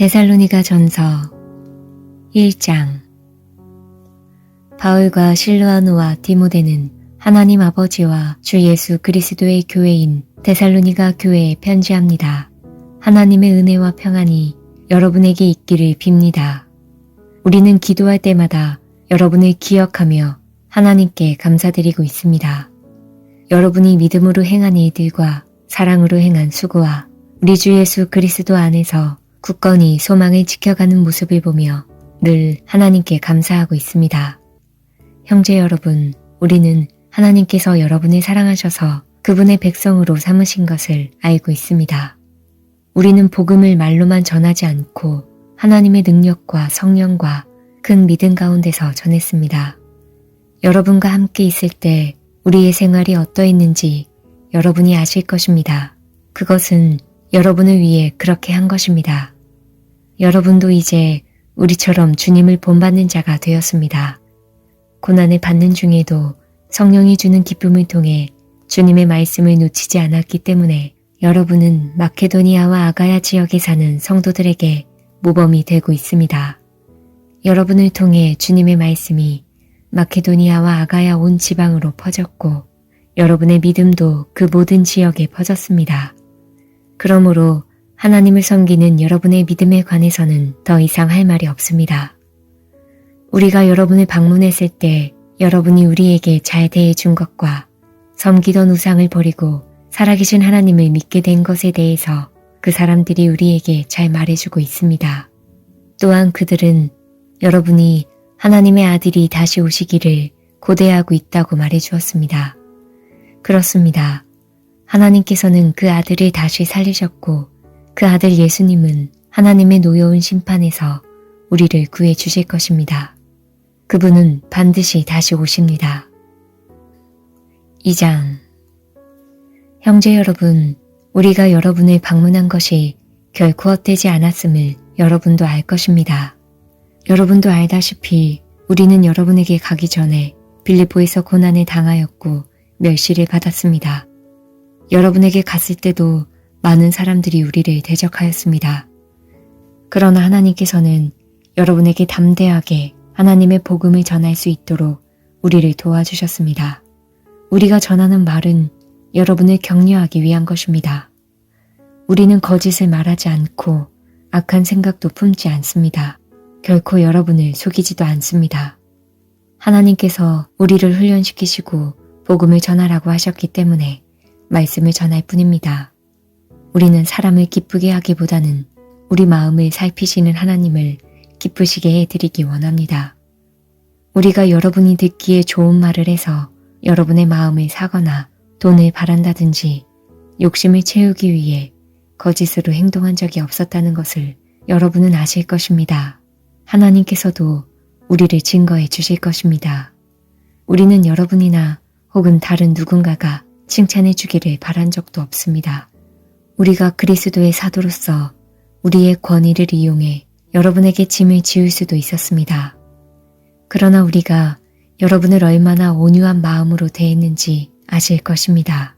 데살로니가 전서 1장. 바울과 실르아노와 디모데는 하나님 아버지와 주 예수 그리스도의 교회인 데살로니가 교회에 편지합니다. 하나님의 은혜와 평안이 여러분에게 있기를 빕니다. 우리는 기도할 때마다 여러분을 기억하며 하나님께 감사드리고 있습니다. 여러분이 믿음으로 행한 일들과 사랑으로 행한 수고와 우리 주 예수 그리스도 안에서 굳건히 소망을 지켜가는 모습을 보며 늘 하나님께 감사하고 있습니다. 형제 여러분, 우리는 하나님께서 여러분을 사랑하셔서 그분의 백성으로 삼으신 것을 알고 있습니다. 우리는 복음을 말로만 전하지 않고 하나님의 능력과 성령과 큰 믿음 가운데서 전했습니다. 여러분과 함께 있을 때 우리의 생활이 어떠했는지 여러분이 아실 것입니다. 그것은 여러분을 위해 그렇게 한 것입니다. 여러분도 이제 우리처럼 주님을 본받는 자가 되었습니다. 고난을 받는 중에도 성령이 주는 기쁨을 통해 주님의 말씀을 놓치지 않았기 때문에 여러분은 마케도니아와 아가야 지역에 사는 성도들에게 모범이 되고 있습니다. 여러분을 통해 주님의 말씀이 마케도니아와 아가야 온 지방으로 퍼졌고 여러분의 믿음도 그 모든 지역에 퍼졌습니다. 그러므로 하나님을 섬기는 여러분의 믿음에 관해서는 더 이상 할 말이 없습니다. 우리가 여러분을 방문했을 때 여러분이 우리에게 잘 대해준 것과 섬기던 우상을 버리고 살아계신 하나님을 믿게 된 것에 대해서 그 사람들이 우리에게 잘 말해주고 있습니다. 또한 그들은 여러분이 하나님의 아들이 다시 오시기를 고대하고 있다고 말해주었습니다. 그렇습니다. 하나님께서는 그 아들을 다시 살리셨고 그 아들 예수님은 하나님의 노여운 심판에서 우리를 구해 주실 것입니다. 그분은 반드시 다시 오십니다. 2장. 형제 여러분, 우리가 여러분을 방문한 것이 결코 헛되지 않았음을 여러분도 알 것입니다. 여러분도 알다시피 우리는 여러분에게 가기 전에 빌립보에서 고난을 당하였고 멸시를 받았습니다. 여러분에게 갔을 때도 많은 사람들이 우리를 대적하였습니다. 그러나 하나님께서는 여러분에게 담대하게 하나님의 복음을 전할 수 있도록 우리를 도와주셨습니다. 우리가 전하는 말은 여러분을 격려하기 위한 것입니다. 우리는 거짓을 말하지 않고 악한 생각도 품지 않습니다. 결코 여러분을 속이지도 않습니다. 하나님께서 우리를 훈련시키시고 복음을 전하라고 하셨기 때문에 말씀을 전할 뿐입니다. 우리는 사람을 기쁘게 하기보다는 우리 마음을 살피시는 하나님을 기쁘시게 해드리기 원합니다. 우리가 여러분이 듣기에 좋은 말을 해서 여러분의 마음을 사거나 돈을 바란다든지 욕심을 채우기 위해 거짓으로 행동한 적이 없었다는 것을 여러분은 아실 것입니다. 하나님께서도 우리를 증거해 주실 것입니다. 우리는 여러분이나 혹은 다른 누군가가 칭찬해 주기를 바란 적도 없습니다. 우리가 그리스도의 사도로서 우리의 권위를 이용해 여러분에게 짐을 지울 수도 있었습니다. 그러나 우리가 여러분을 얼마나 온유한 마음으로 대했는지 아실 것입니다.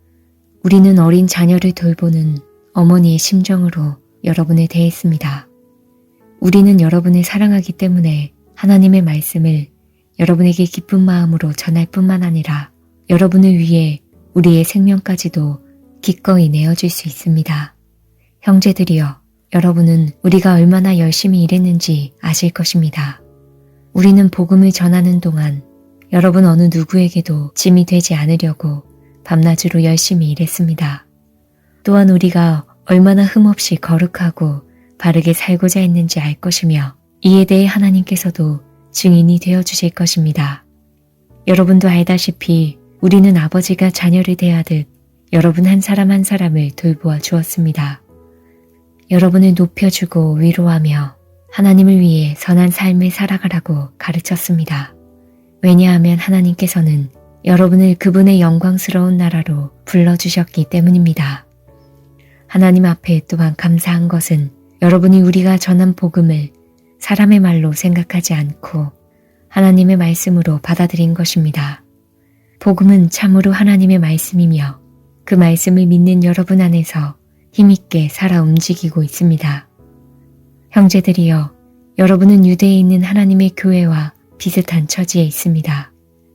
우리는 어린 자녀를 돌보는 어머니의 심정으로 여러분을 대했습니다. 우리는 여러분을 사랑하기 때문에 하나님의 말씀을 여러분에게 기쁜 마음으로 전할 뿐만 아니라 여러분을 위해 우리의 생명까지도 기꺼이 내어줄 수 있습니다. 형제들이여, 여러분은 우리가 얼마나 열심히 일했는지 아실 것입니다. 우리는 복음을 전하는 동안 여러분 어느 누구에게도 짐이 되지 않으려고 밤낮으로 열심히 일했습니다. 또한 우리가 얼마나 흠없이 거룩하고 바르게 살고자 했는지 알 것이며 이에 대해 하나님께서도 증인이 되어주실 것입니다. 여러분도 알다시피 우리는 아버지가 자녀를 대하듯 여러분 한 사람 한 사람을 돌보아 주었습니다. 여러분을 높여주고 위로하며 하나님을 위해 선한 삶을 살아가라고 가르쳤습니다. 왜냐하면 하나님께서는 여러분을 그분의 영광스러운 나라로 불러주셨기 때문입니다. 하나님 앞에 또한 감사한 것은 여러분이 우리가 전한 복음을 사람의 말로 생각하지 않고 하나님의 말씀으로 받아들인 것입니다. 복음은 참으로 하나님의 말씀이며 그 말씀을 믿는 여러분 안에서 힘있게 살아 움직이고 있습니다. 형제들이여, 여러분은 유대에 있는 하나님의 교회와 비슷한 처지에 있습니다.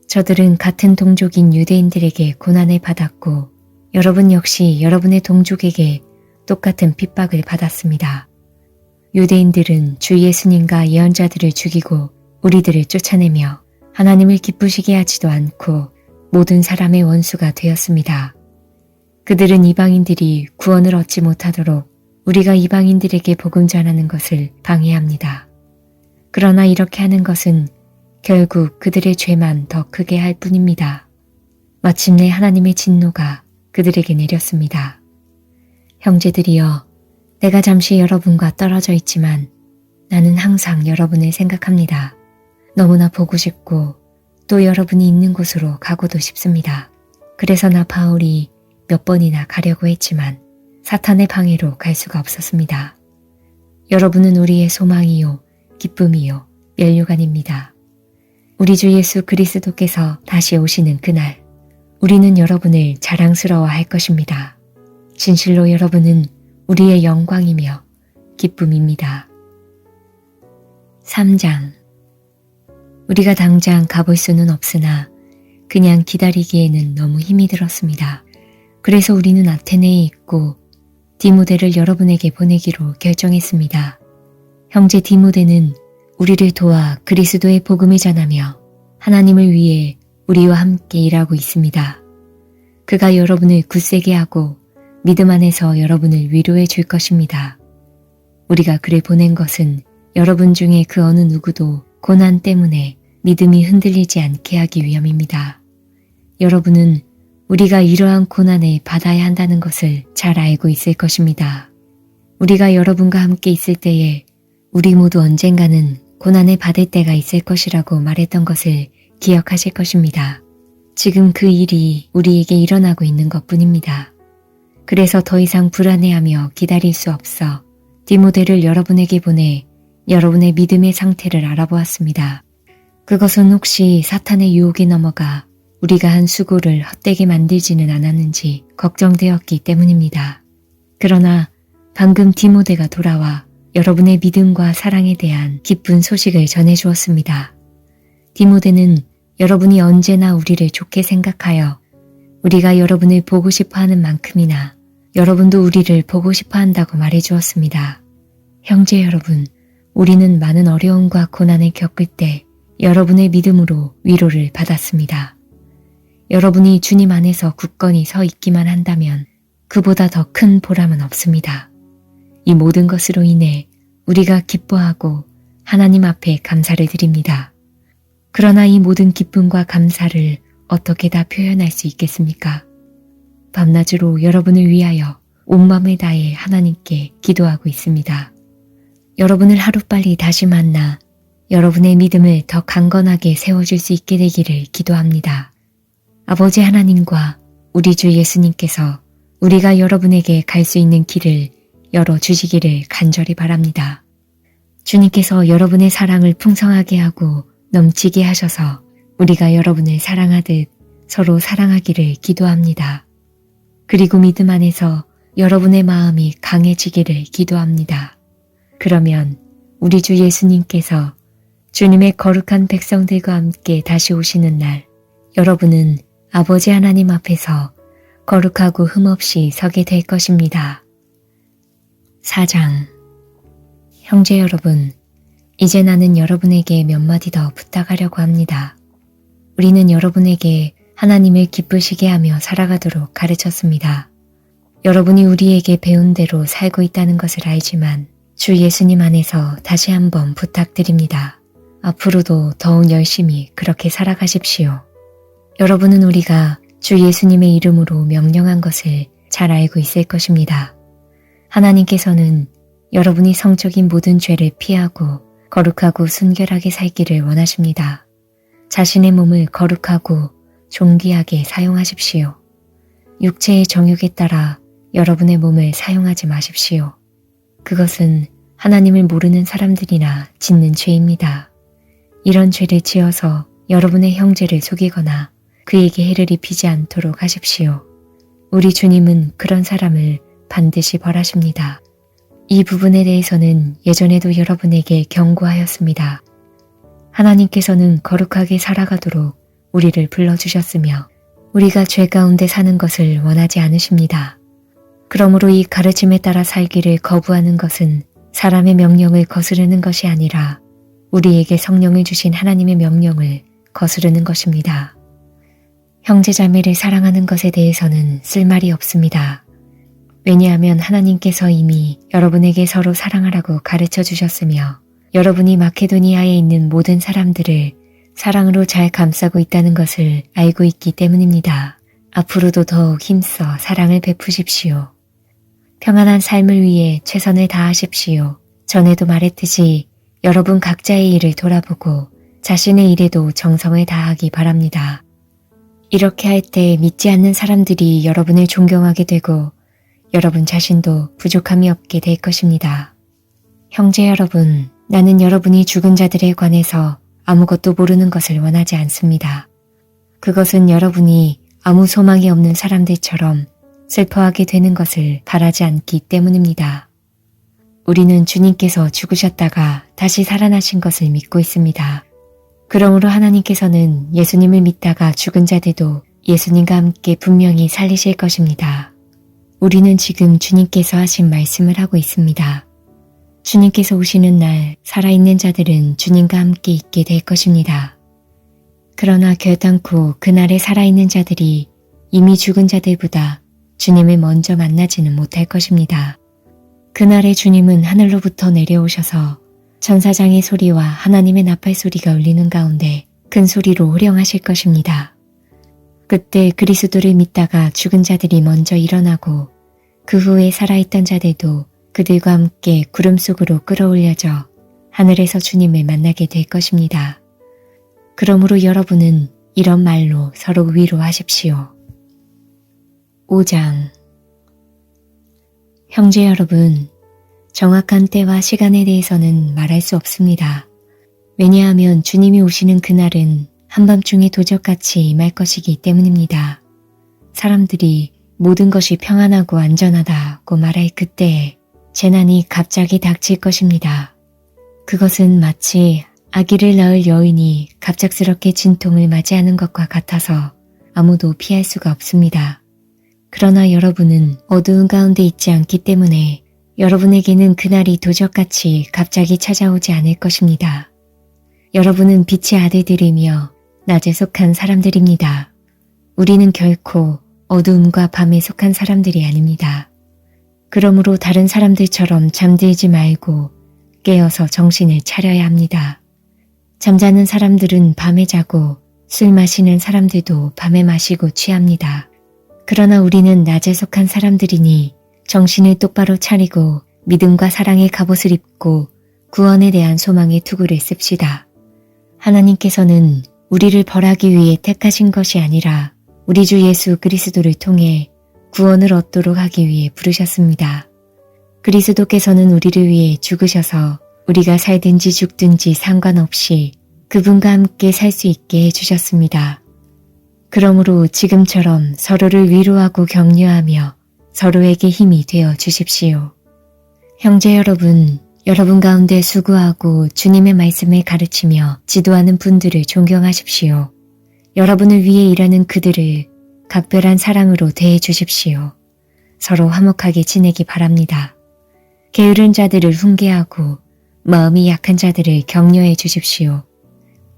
저들은 같은 동족인 유대인들에게 고난을 받았고 여러분 역시 여러분의 동족에게 똑같은 핍박을 받았습니다. 유대인들은 주 예수님과 예언자들을 죽이고 우리들을 쫓아내며 하나님을 기쁘시게 하지도 않고 모든 사람의 원수가 되었습니다. 그들은 이방인들이 구원을 얻지 못하도록 우리가 이방인들에게 복음 전하는 것을 방해합니다. 그러나 이렇게 하는 것은 결국 그들의 죄만 더 크게 할 뿐입니다. 마침내 하나님의 진노가 그들에게 내렸습니다. 형제들이여, 내가 잠시 여러분과 떨어져 있지만 나는 항상 여러분을 생각합니다. 너무나 보고 싶고 또 여러분이 있는 곳으로 가고도 싶습니다. 그래서 나 바울이 몇 번이나 가려고 했지만 사탄의 방해로 갈 수가 없었습니다. 여러분은 우리의 소망이요, 기쁨이요, 면류관입니다. 우리 주 예수 그리스도께서 다시 오시는 그날, 우리는 여러분을 자랑스러워할 것입니다. 진실로 여러분은 우리의 영광이며 기쁨입니다. 3장. 우리가 당장 가볼 수는 없으나 그냥 기다리기에는 너무 힘이 들었습니다. 그래서 우리는 아테네에 있고 디모데를 여러분에게 보내기로 결정했습니다. 형제 디모데는 우리를 도와 그리스도의 복음을 전하며 하나님을 위해 우리와 함께 일하고 있습니다. 그가 여러분을 굳세게 하고 믿음 안에서 여러분을 위로해 줄 것입니다. 우리가 그를 보낸 것은 여러분 중에 그 어느 누구도 고난 때문에 믿음이 흔들리지 않게 하기 위함입니다. 여러분은 우리가 이러한 고난을 받아야 한다는 것을 잘 알고 있을 것입니다. 우리가 여러분과 함께 있을 때에 우리 모두 언젠가는 고난을 받을 때가 있을 것이라고 말했던 것을 기억하실 것입니다. 지금 그 일이 우리에게 일어나고 있는 것뿐입니다. 그래서 더 이상 불안해하며 기다릴 수 없어 디모데를 여러분에게 보내 여러분의 믿음의 상태를 알아보았습니다. 그것은 혹시 사탄의 유혹에 넘어가 우리가 한 수고를 헛되게 만들지는 않았는지 걱정되었기 때문입니다. 그러나 방금 디모데가 돌아와 여러분의 믿음과 사랑에 대한 기쁜 소식을 전해주었습니다. 디모데는 여러분이 언제나 우리를 좋게 생각하여 우리가 여러분을 보고 싶어 하는 만큼이나 여러분도 우리를 보고 싶어 한다고 말해주었습니다. 형제 여러분, 우리는 많은 어려움과 고난을 겪을 때 여러분의 믿음으로 위로를 받았습니다. 여러분이 주님 안에서 굳건히 서 있기만 한다면 그보다 더 큰 보람은 없습니다. 이 모든 것으로 인해 우리가 기뻐하고 하나님 앞에 감사를 드립니다. 그러나 이 모든 기쁨과 감사를 어떻게 다 표현할 수 있겠습니까? 밤낮으로 여러분을 위하여 온 마음을 다해 하나님께 기도하고 있습니다. 여러분을 하루빨리 다시 만나 여러분의 믿음을 더 강건하게 세워줄 수 있게 되기를 기도합니다. 아버지 하나님과 우리 주 예수님께서 우리가 여러분에게 갈 수 있는 길을 열어주시기를 간절히 바랍니다. 주님께서 여러분의 사랑을 풍성하게 하고 넘치게 하셔서 우리가 여러분을 사랑하듯 서로 사랑하기를 기도합니다. 그리고 믿음 안에서 여러분의 마음이 강해지기를 기도합니다. 그러면 우리 주 예수님께서 주님의 거룩한 백성들과 함께 다시 오시는 날, 여러분은 아버지 하나님 앞에서 거룩하고 흠없이 서게 될 것입니다. 4장. 형제 여러분, 이제 나는 여러분에게 몇 마디 더 부탁하려고 합니다. 우리는 여러분에게 하나님을 기쁘시게 하며 살아가도록 가르쳤습니다. 여러분이 우리에게 배운 대로 살고 있다는 것을 알지만 주 예수님 안에서 다시 한번 부탁드립니다. 앞으로도 더욱 열심히 그렇게 살아가십시오. 여러분은 우리가 주 예수님의 이름으로 명령한 것을 잘 알고 있을 것입니다. 하나님께서는 여러분이 성적인 모든 죄를 피하고 거룩하고 순결하게 살기를 원하십니다. 자신의 몸을 거룩하고 존귀하게 사용하십시오. 육체의 정욕에 따라 여러분의 몸을 사용하지 마십시오. 그것은 하나님을 모르는 사람들이나 짓는 죄입니다. 이런 죄를 지어서 여러분의 형제를 속이거나 그에게 해를 입히지 않도록 하십시오. 우리 주님은 그런 사람을 반드시 벌하십니다. 이 부분에 대해서는 예전에도 여러분에게 경고하였습니다. 하나님께서는 거룩하게 살아가도록 우리를 불러주셨으며 우리가 죄 가운데 사는 것을 원하지 않으십니다. 그러므로 이 가르침에 따라 살기를 거부하는 것은 사람의 명령을 거스르는 것이 아니라 우리에게 성령을 주신 하나님의 명령을 거스르는 것입니다. 형제자매를 사랑하는 것에 대해서는 쓸 말이 없습니다. 왜냐하면 하나님께서 이미 여러분에게 서로 사랑하라고 가르쳐 주셨으며 여러분이 마케도니아에 있는 모든 사람들을 사랑으로 잘 감싸고 있다는 것을 알고 있기 때문입니다. 앞으로도 더욱 힘써 사랑을 베푸십시오. 평안한 삶을 위해 최선을 다하십시오. 전에도 말했듯이 여러분 각자의 일을 돌아보고 자신의 일에도 정성을 다하기 바랍니다. 이렇게 할 때 믿지 않는 사람들이 여러분을 존경하게 되고 여러분 자신도 부족함이 없게 될 것입니다. 형제 여러분, 나는 여러분이 죽은 자들에 관해서 아무것도 모르는 것을 원하지 않습니다. 그것은 여러분이 아무 소망이 없는 사람들처럼 슬퍼하게 되는 것을 바라지 않기 때문입니다. 우리는 주님께서 죽으셨다가 다시 살아나신 것을 믿고 있습니다. 그러므로 하나님께서는 예수님을 믿다가 죽은 자들도 예수님과 함께 분명히 살리실 것입니다. 우리는 지금 주님께서 하신 말씀을 하고 있습니다. 주님께서 오시는 날 살아있는 자들은 주님과 함께 있게 될 것입니다. 그러나 결단코 그날에 살아있는 자들이 이미 죽은 자들보다 주님을 먼저 만나지는 못할 것입니다. 그날에 주님은 하늘로부터 내려오셔서 천사장의 소리와 하나님의 나팔 소리가 울리는 가운데 큰 소리로 호령하실 것입니다. 그때 그리스도를 믿다가 죽은 자들이 먼저 일어나고 그 후에 살아있던 자들도 그들과 함께 구름 속으로 끌어올려져 하늘에서 주님을 만나게 될 것입니다. 그러므로 여러분은 이런 말로 서로 위로하십시오. 5장 형제 여러분, 정확한 때와 시간에 대해서는 말할 수 없습니다. 왜냐하면 주님이 오시는 그날은 한밤중에 도적같이 임할 것이기 때문입니다. 사람들이 모든 것이 평안하고 안전하다고 말할 그때에 재난이 갑자기 닥칠 것입니다. 그것은 마치 아기를 낳을 여인이 갑작스럽게 진통을 맞이하는 것과 같아서 아무도 피할 수가 없습니다. 그러나 여러분은 어두운 가운데 있지 않기 때문에 여러분에게는 그날이 도적같이 갑자기 찾아오지 않을 것입니다. 여러분은 빛의 아들들이며 낮에 속한 사람들입니다. 우리는 결코 어두움과 밤에 속한 사람들이 아닙니다. 그러므로 다른 사람들처럼 잠들지 말고 깨어서 정신을 차려야 합니다. 잠자는 사람들은 밤에 자고 술 마시는 사람들도 밤에 마시고 취합니다. 그러나 우리는 낮에 속한 사람들이니 정신을 똑바로 차리고 믿음과 사랑의 갑옷을 입고 구원에 대한 소망의 투구를 씁시다. 하나님께서는 우리를 벌하기 위해 택하신 것이 아니라 우리 주 예수 그리스도를 통해 구원을 얻도록 하기 위해 부르셨습니다. 그리스도께서는 우리를 위해 죽으셔서 우리가 살든지 죽든지 상관없이 그분과 함께 살 수 있게 해주셨습니다. 그러므로 지금처럼 서로를 위로하고 격려하며 서로에게 힘이 되어 주십시오. 형제 여러분, 여러분 가운데 수고하고 주님의 말씀을 가르치며 지도하는 분들을 존경하십시오. 여러분을 위해 일하는 그들을 각별한 사랑으로 대해 주십시오. 서로 화목하게 지내기 바랍니다. 게으른 자들을 훈계하고 마음이 약한 자들을 격려해 주십시오.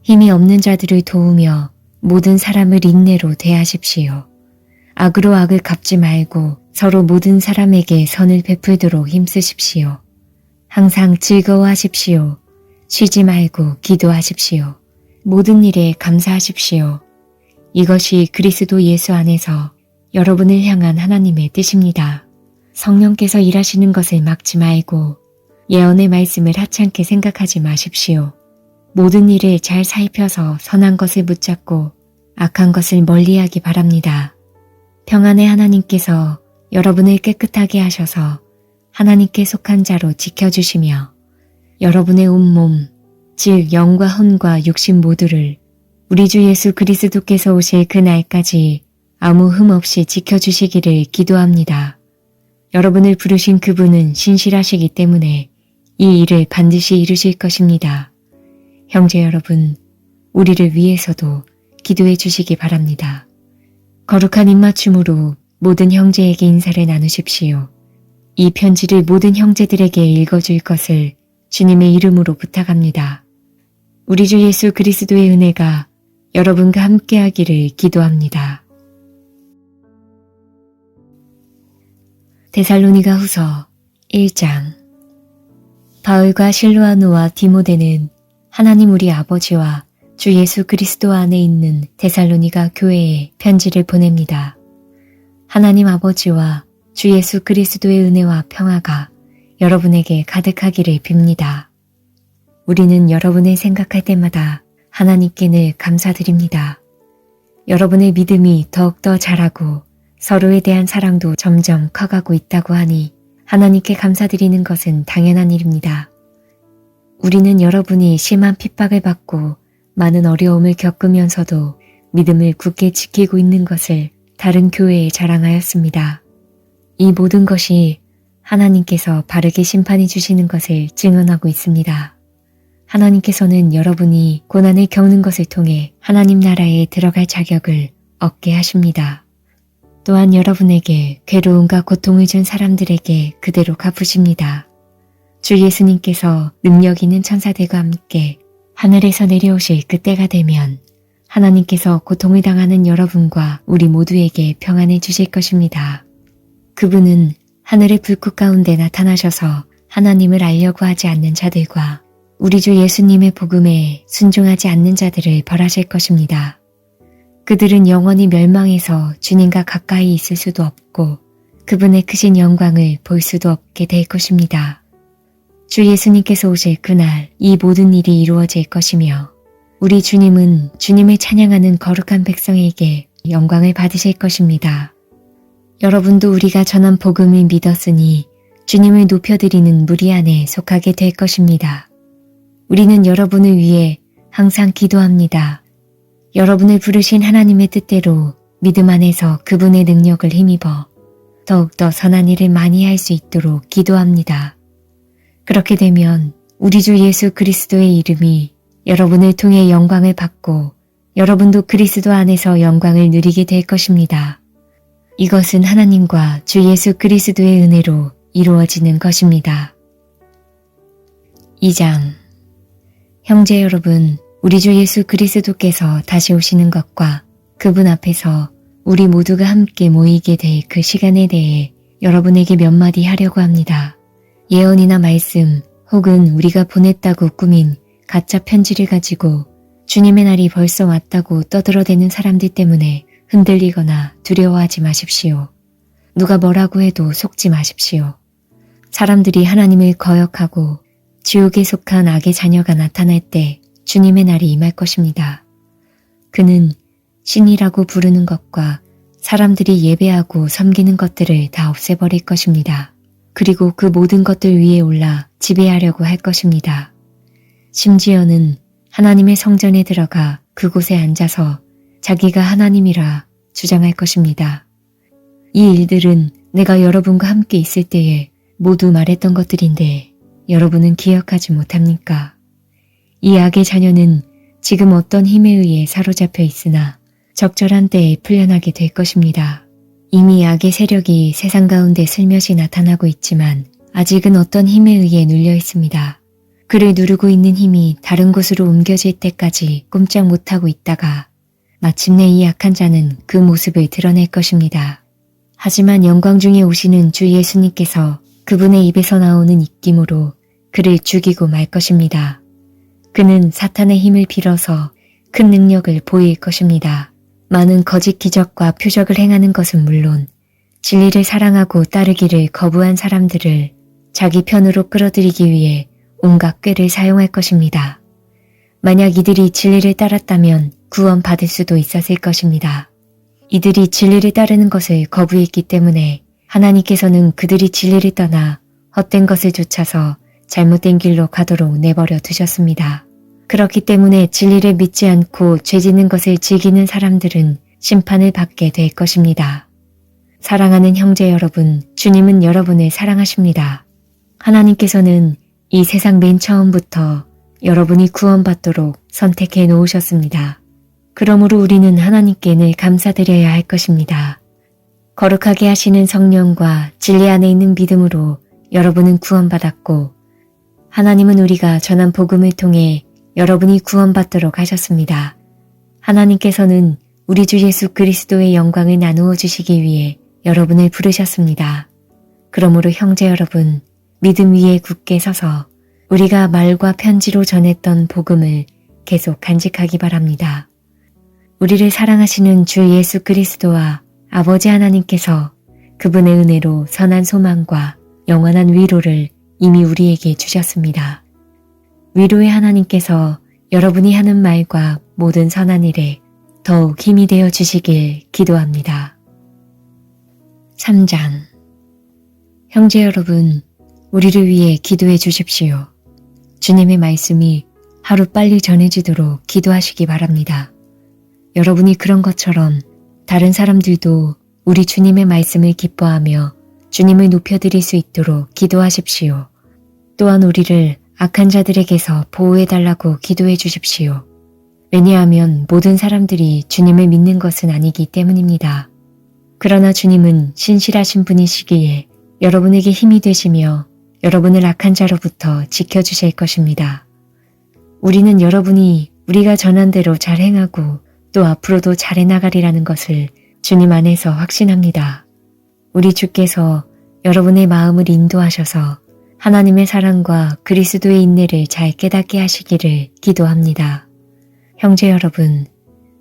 힘이 없는 자들을 도우며 모든 사람을 인내로 대하십시오. 악으로 악을 갚지 말고 서로 모든 사람에게 선을 베풀도록 힘쓰십시오. 항상 즐거워하십시오. 쉬지 말고 기도하십시오. 모든 일에 감사하십시오. 이것이 그리스도 예수 안에서 여러분을 향한 하나님의 뜻입니다. 성령께서 일하시는 것을 막지 말고 예언의 말씀을 하찮게 생각하지 마십시오. 모든 일을 잘 살펴서 선한 것을 붙잡고 악한 것을 멀리하기 바랍니다. 평안의 하나님께서 여러분을 깨끗하게 하셔서 하나님께 속한 자로 지켜주시며 여러분의 온몸, 즉 영과 혼과 육신 모두를 우리 주 예수 그리스도께서 오실 그 날까지 아무 흠 없이 지켜주시기를 기도합니다. 여러분을 부르신 그분은 신실하시기 때문에 이 일을 반드시 이루실 것입니다. 형제 여러분, 우리를 위해서도 기도해 주시기 바랍니다. 거룩한 입맞춤으로 모든 형제에게 인사를 나누십시오. 이 편지를 모든 형제들에게 읽어줄 것을 주님의 이름으로 부탁합니다. 우리 주 예수 그리스도의 은혜가 여러분과 함께하기를 기도합니다. 데살로니가 후서 1장. 바울과 실로아노와 디모데는 하나님 우리 아버지와 주 예수 그리스도 안에 있는 데살로니가 교회에 편지를 보냅니다. 하나님 아버지와 주 예수 그리스도의 은혜와 평화가 여러분에게 가득하기를 빕니다. 우리는 여러분을 생각할 때마다 하나님께 늘 감사드립니다. 여러분의 믿음이 더욱더 자라고 서로에 대한 사랑도 점점 커가고 있다고 하니 하나님께 감사드리는 것은 당연한 일입니다. 우리는 여러분이 심한 핍박을 받고 많은 어려움을 겪으면서도 믿음을 굳게 지키고 있는 것을 다른 교회에 자랑하였습니다. 이 모든 것이 하나님께서 바르게 심판해 주시는 것을 증언하고 있습니다. 하나님께서는 여러분이 고난을 겪는 것을 통해 하나님 나라에 들어갈 자격을 얻게 하십니다. 또한 여러분에게 괴로움과 고통을 준 사람들에게 그대로 갚으십니다. 주 예수님께서 능력 있는 천사들과 함께 하늘에서 내려오실 그때가 되면 하나님께서 고통을 당하는 여러분과 우리 모두에게 평안을 주실 것입니다. 그분은 하늘의 불꽃 가운데 나타나셔서 하나님을 알려고 하지 않는 자들과 우리 주 예수님의 복음에 순종하지 않는 자들을 벌하실 것입니다. 그들은 영원히 멸망해서 주님과 가까이 있을 수도 없고 그분의 크신 영광을 볼 수도 없게 될 것입니다. 주 예수님께서 오실 그날 이 모든 일이 이루어질 것이며 우리 주님은 주님을 찬양하는 거룩한 백성에게 영광을 받으실 것입니다. 여러분도 우리가 전한 복음을 믿었으니 주님을 높여드리는 무리 안에 속하게 될 것입니다. 우리는 여러분을 위해 항상 기도합니다. 여러분을 부르신 하나님의 뜻대로 믿음 안에서 그분의 능력을 힘입어 더욱더 선한 일을 많이 할 수 있도록 기도합니다. 그렇게 되면 우리 주 예수 그리스도의 이름이 여러분을 통해 영광을 받고 여러분도 그리스도 안에서 영광을 누리게 될 것입니다. 이것은 하나님과 주 예수 그리스도의 은혜로 이루어지는 것입니다. 2장. 형제 여러분, 우리 주 예수 그리스도께서 다시 오시는 것과 그분 앞에서 우리 모두가 함께 모이게 될 그 시간에 대해 여러분에게 몇 마디 하려고 합니다. 예언이나 말씀 혹은 우리가 보냈다고 꾸민 가짜 편지를 가지고 주님의 날이 벌써 왔다고 떠들어대는 사람들 때문에 흔들리거나 두려워하지 마십시오. 누가 뭐라고 해도 속지 마십시오. 사람들이 하나님을 거역하고 지옥에 속한 악의 자녀가 나타날 때 주님의 날이 임할 것입니다. 그는 신이라고 부르는 것과 사람들이 예배하고 섬기는 것들을 다 없애버릴 것입니다. 그리고 그 모든 것들 위에 올라 지배하려고 할 것입니다. 심지어는 하나님의 성전에 들어가 그곳에 앉아서 자기가 하나님이라 주장할 것입니다. 이 일들은 내가 여러분과 함께 있을 때에 모두 말했던 것들인데 여러분은 기억하지 못합니까? 이 악의 자녀는 지금 어떤 힘에 의해 사로잡혀 있으나 적절한 때에 풀려나게 될 것입니다. 이미 악의 세력이 세상 가운데 슬며시 나타나고 있지만 아직은 어떤 힘에 의해 눌려 있습니다. 그를 누르고 있는 힘이 다른 곳으로 옮겨질 때까지 꼼짝 못하고 있다가 마침내 이 악한 자는 그 모습을 드러낼 것입니다. 하지만 영광 중에 오시는 주 예수님께서 그분의 입에서 나오는 입김으로 그를 죽이고 말 것입니다. 그는 사탄의 힘을 빌어서 큰 능력을 보일 것입니다. 많은 거짓 기적과 표적을 행하는 것은 물론 진리를 사랑하고 따르기를 거부한 사람들을 자기 편으로 끌어들이기 위해 온갖 꾀를 사용할 것입니다. 만약 이들이 진리를 따랐다면 구원받을 수도 있었을 것입니다. 이들이 진리를 따르는 것을 거부했기 때문에 하나님께서는 그들이 진리를 떠나 헛된 것을 좇아서 잘못된 길로 가도록 내버려 두셨습니다. 그렇기 때문에 진리를 믿지 않고 죄 짓는 것을 즐기는 사람들은 심판을 받게 될 것입니다. 사랑하는 형제 여러분, 주님은 여러분을 사랑하십니다. 하나님께서는 이 세상 맨 처음부터 여러분이 구원받도록 선택해 놓으셨습니다. 그러므로 우리는 하나님께 늘 감사드려야 할 것입니다. 거룩하게 하시는 성령과 진리 안에 있는 믿음으로 여러분은 구원받았고 하나님은 우리가 전한 복음을 통해 여러분이 구원받도록 하셨습니다. 하나님께서는 우리 주 예수 그리스도의 영광을 나누어 주시기 위해 여러분을 부르셨습니다. 그러므로 형제 여러분, 믿음 위에 굳게 서서 우리가 말과 편지로 전했던 복음을 계속 간직하기 바랍니다. 우리를 사랑하시는 주 예수 그리스도와 아버지 하나님께서 그분의 은혜로 선한 소망과 영원한 위로를 이미 우리에게 주셨습니다. 위로의 하나님께서 여러분이 하는 말과 모든 선한 일에 더욱 힘이 되어 주시길 기도합니다. 3장. 형제 여러분, 우리를 위해 기도해 주십시오. 주님의 말씀이 하루빨리 전해지도록 기도하시기 바랍니다. 여러분이 그런 것처럼 다른 사람들도 우리 주님의 말씀을 기뻐하며 주님을 높여드릴 수 있도록 기도하십시오. 또한 우리를 악한 자들에게서 보호해달라고 기도해 주십시오. 왜냐하면 모든 사람들이 주님을 믿는 것은 아니기 때문입니다. 그러나 주님은 신실하신 분이시기에 여러분에게 힘이 되시며 여러분을 악한 자로부터 지켜주실 것입니다. 우리는 여러분이 우리가 전한 대로 잘 행하고 또 앞으로도 잘해 나가리라는 것을 주님 안에서 확신합니다. 우리 주께서 여러분의 마음을 인도하셔서 하나님의 사랑과 그리스도의 인내를 잘 깨닫게 하시기를 기도합니다. 형제 여러분,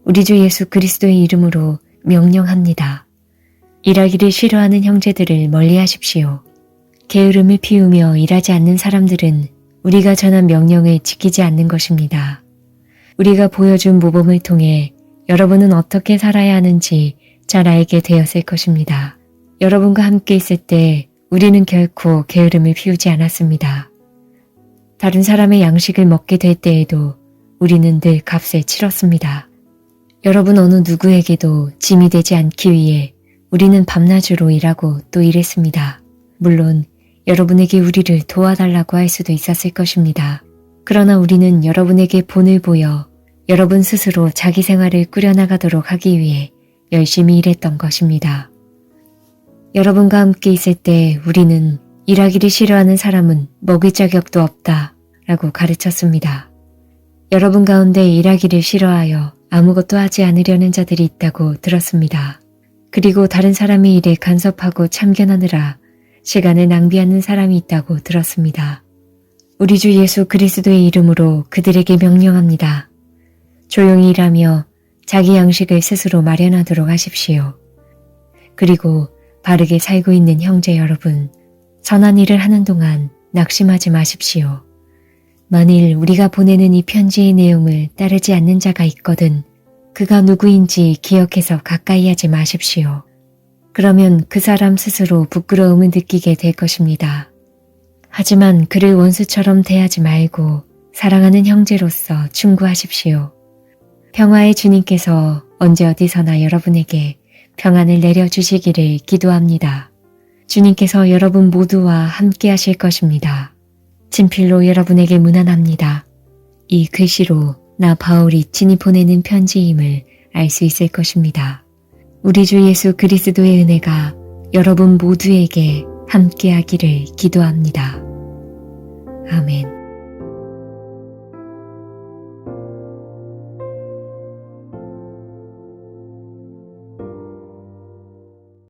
우리 주 예수 그리스도의 이름으로 명령합니다. 일하기를 싫어하는 형제들을 멀리하십시오. 게으름을 피우며 일하지 않는 사람들은 우리가 전한 명령을 지키지 않는 것입니다. 우리가 보여준 모범을 통해 여러분은 어떻게 살아야 하는지 잘 알게 되었을 것입니다. 여러분과 함께 있을 때 우리는 결코 게으름을 피우지 않았습니다. 다른 사람의 양식을 먹게 될 때에도 우리는 늘 값을 치렀습니다. 여러분 어느 누구에게도 짐이 되지 않기 위해 우리는 밤낮으로 일하고 또 일했습니다. 물론 여러분에게 우리를 도와달라고 할 수도 있었을 것입니다. 그러나 우리는 여러분에게 본을 보여 여러분 스스로 자기 생활을 꾸려나가도록 하기 위해 열심히 일했던 것입니다. 여러분과 함께 있을 때 우리는 일하기를 싫어하는 사람은 먹을 자격도 없다 라고 가르쳤습니다. 여러분 가운데 일하기를 싫어하여 아무것도 하지 않으려는 자들이 있다고 들었습니다. 그리고 다른 사람의 일에 간섭하고 참견하느라 시간을 낭비하는 사람이 있다고 들었습니다. 우리 주 예수 그리스도의 이름으로 그들에게 명령합니다. 조용히 일하며 자기 양식을 스스로 마련하도록 하십시오. 그리고 바르게 살고 있는 형제 여러분, 선한 일을 하는 동안 낙심하지 마십시오. 만일 우리가 보내는 이 편지의 내용을 따르지 않는 자가 있거든 그가 누구인지 기억해서 가까이 하지 마십시오. 그러면 그 사람 스스로 부끄러움을 느끼게 될 것입니다. 하지만 그를 원수처럼 대하지 말고 사랑하는 형제로서 충고하십시오. 평화의 주님께서 언제 어디서나 여러분에게 평안을 내려주시기를 기도합니다. 주님께서 여러분 모두와 함께 하실 것입니다. 친필로 여러분에게 문안합니다. 이 글씨로 나 바울이 친히 보내는 편지임을 알 수 있을 것입니다. 우리 주 예수 그리스도의 은혜가 여러분 모두에게 함께하기를 기도합니다. 아멘.